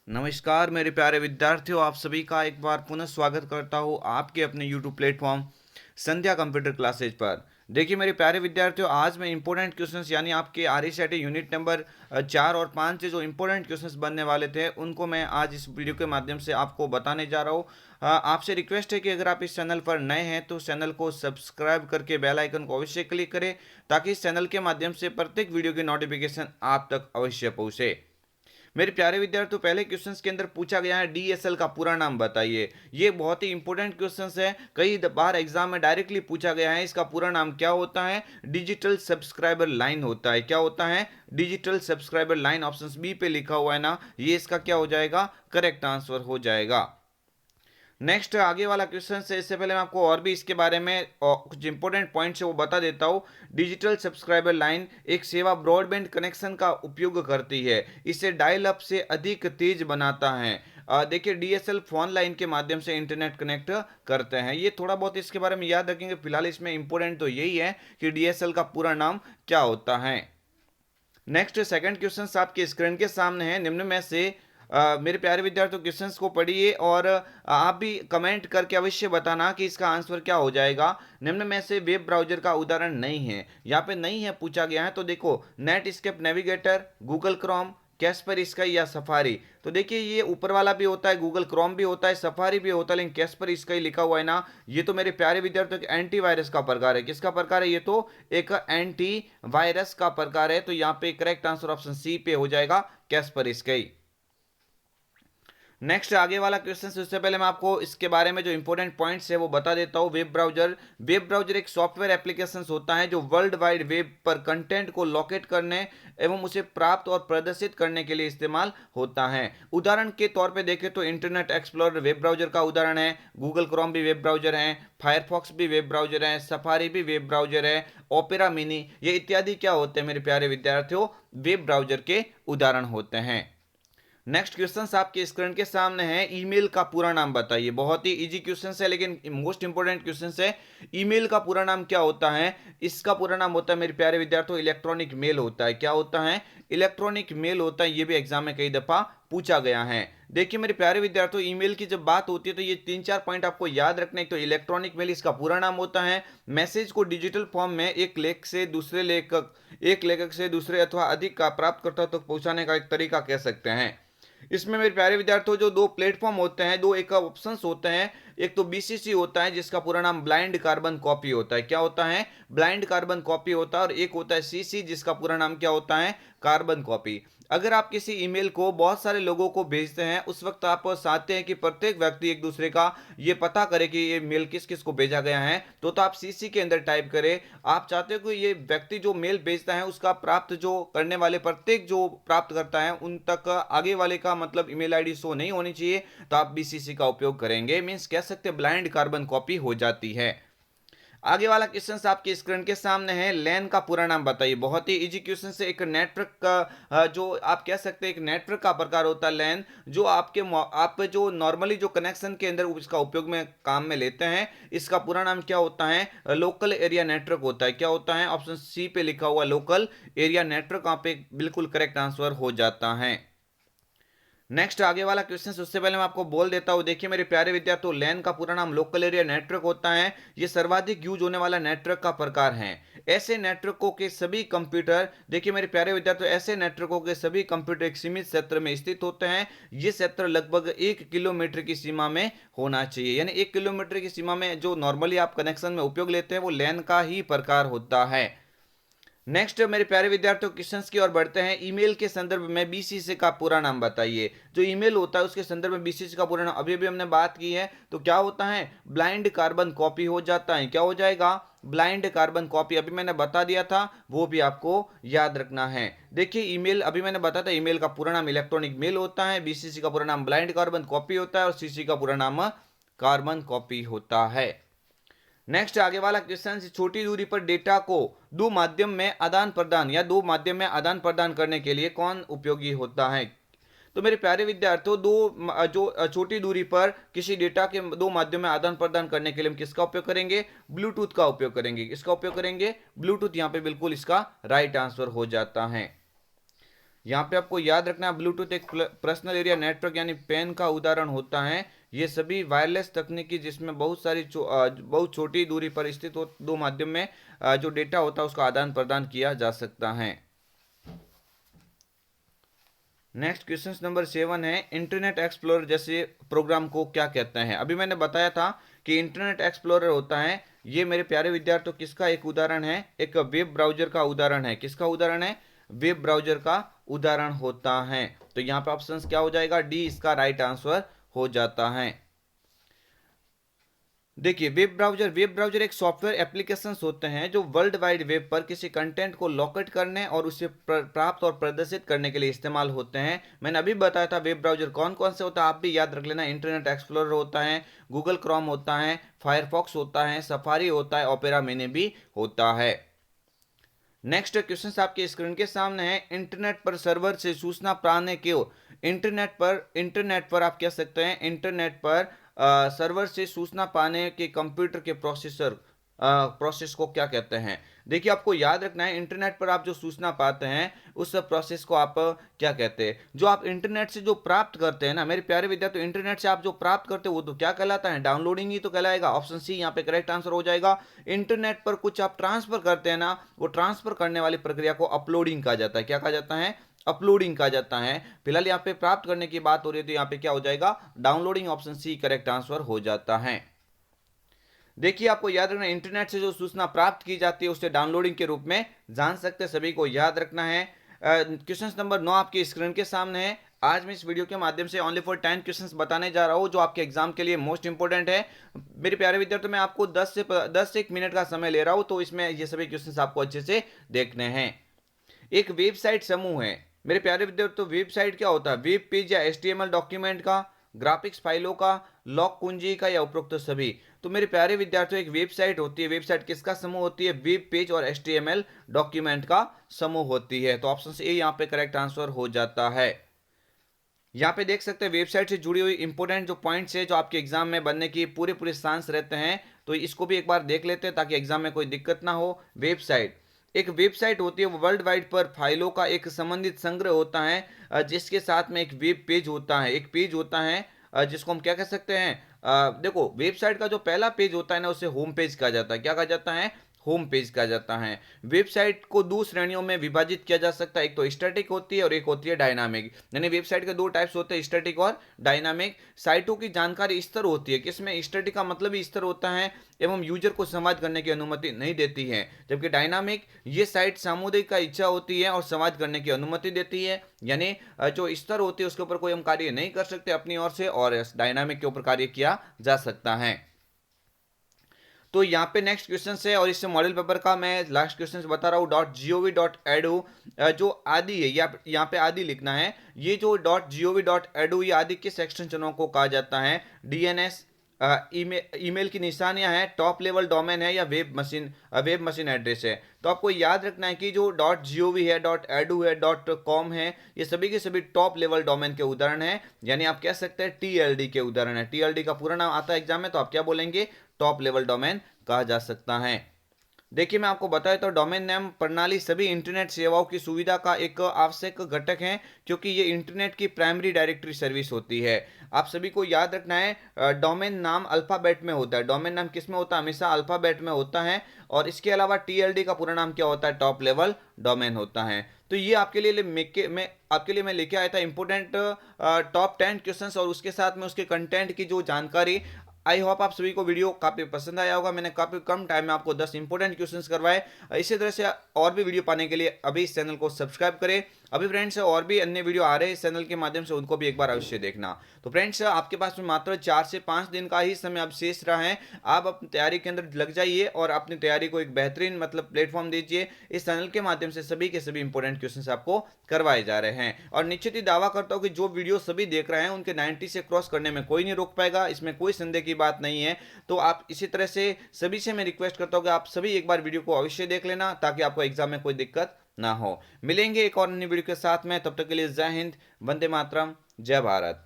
नमस्कार मेरे प्यारे विद्यार्थियों, आप सभी का एक बार पुनः स्वागत करता हूँ आपके अपने YouTube प्लेटफॉर्म संध्या कंप्यूटर क्लासेज पर। देखिए मेरे प्यारे विद्यार्थियों, आज मैं इंपॉर्टेंट क्वेश्चंस यानी आपके आरईसीटी यूनिट नंबर 4 और 5 से जो इंपॉर्टेंट क्वेश्चंस बनने वाले थे उनको मैं आज इस वीडियो के माध्यम से आपको बताने जा रहा हूँ। आपसे रिक्वेस्ट है कि अगर आप इस चैनल पर नए हैं तो चैनल को सब्सक्राइब करके बेल आइकन को अवश्य क्लिक करें, ताकि इस चैनल के माध्यम से प्रत्येक वीडियो की नोटिफिकेशन आप तक अवश्य पहुँचे। मेरे प्यारे विद्यार्थियों, पहले क्वेश्चंस के अंदर पूछा गया है डीएसएल का पूरा नाम बताइए। ये बहुत ही इंपॉर्टेंट क्वेश्चंस है, कई बार एग्जाम में डायरेक्टली पूछा गया है। इसका पूरा नाम क्या होता है? डिजिटल सब्सक्राइबर लाइन होता है। क्या होता है? Digital subscriber line. Option B पे लिखा हुआ है ना, ये इसका क्या हो जाएगा? करेक्ट आंसर हो जाएगा। नेक्स्ट आगे वाला क्वेश्चन से इससे पहले मैं आपको और भी इसके बारे में कुछ इंपॉर्टेंट पॉइंट्स है वो बता देता हूँ। डिजिटल सब्सक्राइबर लाइन एक सेवा ब्रॉडबैंड कनेक्शन का उपयोग करती है। इसे डायल अप से अधिक तेज बनाता है। देखिए डीएसएल फोन लाइन के माध्यम से इंटरनेट कनेक्ट करते हैं। ये थोड़ा बहुत इसके बारे में याद रखेंगे। फिलहाल इसमें इंपॉर्टेंट तो यही है कि डीएसएल का पूरा नाम क्या होता है। नेक्स्ट सेकंड क्वेश्चन आपके स्क्रीन के सामने है। निम्न में से मेरे प्यारे विद्यार्थियों क्वेश्चंस को पढ़िए और आप भी कमेंट करके अवश्य बताना कि इसका आंसर क्या हो जाएगा। निम्न में से वेब ब्राउजर का उदाहरण नहीं है। यहाँ पे नहीं है पूछा गया है, तो देखो Netscape navigator, Google Chrome, Caspar sky या सफारी। तो देखिए ये ऊपर वाला भी होता है, गूगल क्रोम भी होता है, सफारी भी होता है, लेकिन कैस्पर स्काई लिखा हुआ है ना, ये तो मेरे प्यारे विद्यार्थियों के एंटीवायरस का प्रकार है। किसका प्रकार है? ये तो एक एंटी वायरस का प्रकार है। तो यहाँ पे करेक्ट आंसर ऑप्शन सी पे हो जाएगा, कैस्पर स्काई। नेक्स्ट आगे वाला क्वेश्चन से उससे पहले मैं आपको इसके बारे में जो इंपॉर्टेंट पॉइंट्स है वो बता देता हूँ। वेब ब्राउजर एक सॉफ्टवेयर एप्लीकेशन होता है जो वर्ल्ड वाइड वेब पर कंटेंट को लोकेट करने एवं उसे प्राप्त और प्रदर्शित करने के लिए इस्तेमाल होता है। उदाहरण के तौर पे देखें तो इंटरनेट एक्सप्लोरर वेब ब्राउजर का उदाहरण है, गूगल क्रोम भी वेब ब्राउजर है, फायरफॉक्स भी वेब ब्राउजर है, सफारी भी वेब ब्राउजर है, ओपेरा मिनी, ये इत्यादि क्या होते हैं मेरे प्यारे विद्यार्थियों? वेब ब्राउजर के उदाहरण होते हैं। नेक्स्ट क्वेश्चन आपके स्क्रीन के सामने है। ईमेल का पूरा नाम बताइए। बहुत ही इजी क्वेश्चन है लेकिन मोस्ट इंपोर्टेंट क्वेश्चन है। ईमेल का पूरा नाम क्या होता है? इसका पूरा नाम होता है मेरे प्यारे विद्यार्थियों इलेक्ट्रॉनिक मेल होता है। क्या होता है? इलेक्ट्रॉनिक मेल होता है। ये भी एग्जाम में कई दफा पूछा गया है। देखिए मेरे प्यारे विद्यार्थियों, ईमेल की जब बात होती है तो ये 3-4 पॉइंट आपको याद रखने। तो इलेक्ट्रॉनिक मेल इसका पूरा नाम होता है मैसेज को डिजिटल फॉर्म में एक लेखक से दूसरे अथवा अधिक का प्राप्तकर्ता तक पहुंचाने का एक तरीका कह सकते हैं। इसमें मेरे प्यारे विद्यार्थियों जो दो प्लेटफॉर्म होते हैं, दो एक ऑप्शंस होते हैं। एक तो बीसीसी होता है जिसका पूरा नाम ब्लाइंड कार्बन कॉपी होता है। क्या होता है? ब्लाइंड कार्बन कॉपी होता है। और एक होता है सीसी जिसका पूरा नाम क्या होता है? Carbon copy. अगर आप किसी ईमेल को बहुत सारे लोगों को भेजते हैं, उस वक्त आप चाहते हैं कि प्रत्येक व्यक्ति एक दूसरे का ये पता करे कि ये मेल किस किस को भेजा गया है, तो आप सीसी के अंदर टाइप करें। आप चाहते हो कि ये व्यक्ति जो मेल भेजता है उसका प्राप्त जो करने वाले प्रत्येक जो प्राप्त करता है उन तक आगे वाले का मतलब ईमेल आईडी शो नहीं होनी चाहिए, तो आप बीसीसी का उपयोग करेंगे। मीन्स कह सकते हैं ब्लाइंड कार्बन कॉपी हो जाती है। आगे वाला क्वेश्चन आपकी स्क्रीन के सामने है। लैन का पूरा नाम बताइए। बहुत ही इजी क्वेश्चन से। एक नेटवर्क का जो आप कह सकते हैं एक नेटवर्क का प्रकार होता है लैन, जो आप जो नॉर्मली जो कनेक्शन के अंदर इसका उपयोग में काम में लेते हैं। इसका पूरा नाम क्या होता है? लोकल एरिया नेटवर्क होता है। क्या होता है? ऑप्शन सी पे लिखा हुआ लोकल एरिया नेटवर्क, वहां पे बिल्कुल करेक्ट आंसर हो जाता है। नेक्स्ट आगे वाला क्वेश्चन उससे पहले मैं आपको बोल देता हूं। देखिए मेरे प्यारे विद्यार्थियों, लैन का पूरा नाम लोकल एरिया नेटवर्क होता है। ये सर्वाधिक यूज होने वाला नेटवर्क का प्रकार है। ऐसे नेटवर्कों के सभी कंप्यूटर, देखिए मेरे प्यारे विद्यार्थियों, ऐसे नेटवर्कों के सभी कंप्यूटर एक सीमित क्षेत्र में स्थित होते हैं। ये क्षेत्र लगभग 1 किलोमीटर की सीमा में होना चाहिए। यानी 1 किलोमीटर की सीमा में जो नॉर्मली आप कनेक्शन में उपयोग लेते हैं वो लैन का ही प्रकार होता है। नेक्स्ट मेरे प्यारे विद्यार्थियों क्वेश्चंस की ओर बढ़ते हैं। ईमेल के संदर्भ में बीसीसी का पूरा नाम बताइए। जो ईमेल होता है उसके संदर्भ में बीसीसी का पूरा नाम अभी अभी हमने बात की है, तो क्या होता है? ब्लाइंड कार्बन कॉपी हो जाता है। क्या हो जाएगा? Blind carbon copy. अभी मैंने बता दिया था, वो भी आपको याद रखना है। देखिए ईमेल अभी मैंने बताया था, ईमेल का पूरा नाम इलेक्ट्रॉनिक मेल होता है, बीसीसी का पूरा नाम ब्लाइंड कार्बन कॉपी होता है और सीसी का पूरा नाम कार्बन कॉपी होता है। नेक्स्ट आगे वाला क्वेश्चन, छोटी दूरी पर डेटा को दो माध्यम में आदान प्रदान या दो माध्यम में आदान प्रदान करने के लिए कौन उपयोगी होता है? तो मेरे प्यारे विद्यार्थियों, जो छोटी दूरी पर किसी डेटा के दो माध्यम में आदान प्रदान करने के लिए हम किसका उपयोग करेंगे? ब्लूटूथ का उपयोग करेंगे। किसका उपयोग करेंगे? ब्लूटूथ। यहाँ पे बिल्कुल इसका राइट आंसर हो जाता है। यहाँ पे आपको याद रखना है ब्लूटूथ एक पर्सनल एरिया नेटवर्क यानी पैन का उदाहरण होता है। ये सभी वायरलेस तकनीकी जिसमें बहुत सारी बहुत छोटी दूरी पर स्थित दो माध्यम में जो डेटा होता है उसका आदान प्रदान किया जा सकता है। नेक्स्ट क्वेश्चन नंबर 7 है इंटरनेट एक्सप्लोरर जैसे प्रोग्राम को क्या कहते हैं। अभी मैंने बताया था कि इंटरनेट एक्सप्लोरर होता है, ये मेरे प्यारे विद्यार्थियों किसका एक उदाहरण है, एक वेब ब्राउजर का उदाहरण है। किसका उदाहरण है? वेब ब्राउजर का उदाहरण होता है। तो यहाँ पे ऑप्शन क्या हो जाएगा? डी इसका राइट आंसर हो जाता है। देखिए वेब ब्राउजर एक सॉफ्टवेयर एप्लीकेशंस होते हैं जो वर्ल्ड वाइड वेब पर किसी कंटेंट को लोकेट करने और उसे प्राप्त और प्रदर्शित करने के लिए इस्तेमाल होते हैं। मैंने अभी बताया था वेब ब्राउजर कौन कौन से होता है, आप भी याद रख लेना। इंटरनेट एक्सप्लोरर होता है, गूगल क्रोम होता है, फायरफॉक्स होता है, सफारी होता है, ओपेरा मिनी भी होता है। नेक्स्ट क्वेश्चन आपके स्क्रीन के सामने है इंटरनेट पर सर्वर से सूचना पाने क्यों। इंटरनेट पर आप कह सकते हैं इंटरनेट पर सर्वर से सूचना पाने के कंप्यूटर के प्रोसेस को क्या कहते हैं। देखिए आपको याद रखना है इंटरनेट पर आप जो सूचना पाते हैं उस प्रोसेस को आप क्या कहते हैं। जो आप इंटरनेट से जो प्राप्त करते हैं ना मेरे प्यारे विद्यार्थी, इंटरनेट से आप जो प्राप्त करते हैं वो तो क्या कहलाता है? डाउनलोडिंग ही तो कहलाएगा। ऑप्शन सी यहाँ पे करेक्ट आंसर हो जाएगा। इंटरनेट पर कुछ आप ट्रांसफर करते हैं ना, वो ट्रांसफर करने वाली प्रक्रिया को अपलोडिंग कहा जाता है। क्या कहा जाता है? अपलोडिंग कहा जाता है। फिलहाल यहाँ पे प्राप्त करने की बात हो रही है तो यहाँ पे क्या हो जाएगा? Downloading. Option C correct answer हो जाता है। देखिए आपको याद रखना इंटरनेट से जो सूचना प्राप्त की जाती है उसे डाउनलोडिंग के रूप में जान सकते हैं, सभी को याद रखना है। क्वेश्चन नंबर 9 आपकी स्क्रीन के सामने है। आज मैं इस वीडियो के माध्यम से ओनली फॉर 10 क्वेश्चंस बताने जा रहा हूं जो आपके एग्जाम के लिए मोस्ट इंपोर्टेंट है। मेरे प्यारे विद्यार्थी मैं आपको 10 से 1 मिनट का समय ले रहा हूं, तो इसमें ये सभी क्वेश्चंस आपको अच्छे से देखने हैं। एक वेबसाइट समूह है। मेरे प्यारे विद्यार्थी तो वेबसाइट क्या होता है? वेब पेज या एचटीएमएल डॉक्यूमेंट का, ग्राफिक्स फाइलों का, लॉक कुंजी का या उपरोक्त सभी। तो मेरे प्यारे विद्यार्थियों एक वेबसाइट होती है, वेबसाइट किसका समूह होती है? वेब पेज और एचटीएमएल डॉक्यूमेंट का समूह होती है। तो ऑप्शन ए यहाँ पे करेक्ट आंसर हो जाता है। यहाँ पे देख सकते हैं वेबसाइट से जुड़ी हुई इंपोर्टेंट जो पॉइंट्स है जो आपके एग्जाम में बनने की पूरे पूरे चांस रहते हैं, तो इसको भी एक बार देख लेते हैं ताकि एग्जाम में कोई दिक्कत ना हो। वेबसाइट एक वेबसाइट होती है, वो वर्ल्ड वाइड पर फाइलों का एक संबंधित संग्रह होता है जिसके साथ में एक वेब पेज होता है, एक पेज होता है जिसको हम क्या कह सकते हैं। देखो वेबसाइट का जो पहला पेज होता है ना उसे होम पेज कहा जाता है। क्या कहा जाता है? होम पेज कहा जाता है। वेबसाइट को दो श्रेणियों में विभाजित किया जा सकता है, एक तो स्टैटिक होती है और एक होती है डायनामिक। यानी वेबसाइट के दो टाइप्स होते हैं, स्टैटिक और डायनामिक। साइटों की जानकारी स्तर होती है, किसमें स्टैटिक का मतलब ही स्तर होता है एवं यूजर को संवाद करने की अनुमति नहीं देती है, जबकि डायनामिक ये साइट सामुदायिक का इच्छा होती है और संवाद करने की अनुमति देती है। यानी जो स्तर होती है उसके ऊपर कोई हम कार्य नहीं कर सकते अपनी ओर से, और डायनामिक के ऊपर कार्य किया जा सकता है। तो यहाँ पे नेक्स्ट क्वेश्चन है और इससे मॉडल पेपर का मैं लास्ट क्वेश्चन बता रहा हूँ। .gov.edu जो आदि है, यहाँ पे आदि लिखना है। ये जो .gov.edu ये आदि किस एक्सटेंशनों को कहा जाता है? डीएनएस, ईमेल की निशानियां हैं, टॉप लेवल डोमेन है या वेब मशीन एड्रेस है। तो आपको याद रखना है कि जो .gov है, .edu है, .com है, ये सभी के सभी टॉप लेवल डोमेन के उदाहरण हैं। यानी आप कह सकते हैं TLD के उदाहरण है। TLD का पूरा नाम आता है एग्जाम में, तो आप क्या बोलेंगे? टॉप लेवल डोमेन कहा जा सकता है। देखिए मैं आपको बताया तो डोमेन नेम प्रणाली सभी इंटरनेट सेवाओं की सुविधा का एक आवश्यक घटक है, क्योंकि ये इंटरनेट की प्राइमरी डायरेक्टरी सर्विस होती है। आप सभी को याद रखना है डोमेन नाम अल्फाबेट में होता है। डोमेन नाम किस में होता है? हमेशा अल्फाबेट में होता है। और इसके अलावा TLD का पूरा नाम क्या होता है? टॉप लेवल डोमेन होता है। तो ये आपके लिए मैं लेके आया था इंपोर्टेंट टॉप 10 क्वेश्चंस और उसके साथ में उसके कंटेंट की जो जानकारी। आई होप आप सभी को वीडियो काफी पसंद आया होगा। मैंने काफी कम टाइम में आपको 10 इंपोर्टेंट क्वेश्चंस करवाए। इसी तरह से और भी वीडियो पाने के लिए अभी इस चैनल को सब्सक्राइब करें। अभी फ्रेंड्स और भी अन्य वीडियो आ रहे हैं इस चैनल के माध्यम से, उनको भी एक बार अवश्य देखना। तो फ्रेंड्स आपके पास में मात्र 4 से 5 दिन का ही समय अब शेष रहा है। आप अपनी तैयारी के अंदर लग जाइए और अपनी तैयारी को एक बेहतरीन प्लेटफॉर्म दीजिए। इस चैनल के माध्यम से सभी के सभी इंपोर्टेंट क्वेश्चन आपको करवाए जा रहे हैं, और निश्चित ही दावा करता हूं कि जो वीडियो सभी देख रहे हैं उनके 90 से क्रॉस करने में कोई नहीं रोक पाएगा, इसमें कोई संदेह की बात नहीं है। तो आप इसी तरह से सभी से मैं रिक्वेस्ट करता हूं कि आप सभी एक बार वीडियो को अवश्य देख लेना ताकि आपको एग्जाम में कोई दिक्कत ना हो। मिलेंगे एक और नई वीडियो के साथ में, तब तक के लिए जय हिंद, वंदे मातरम, जय भारत।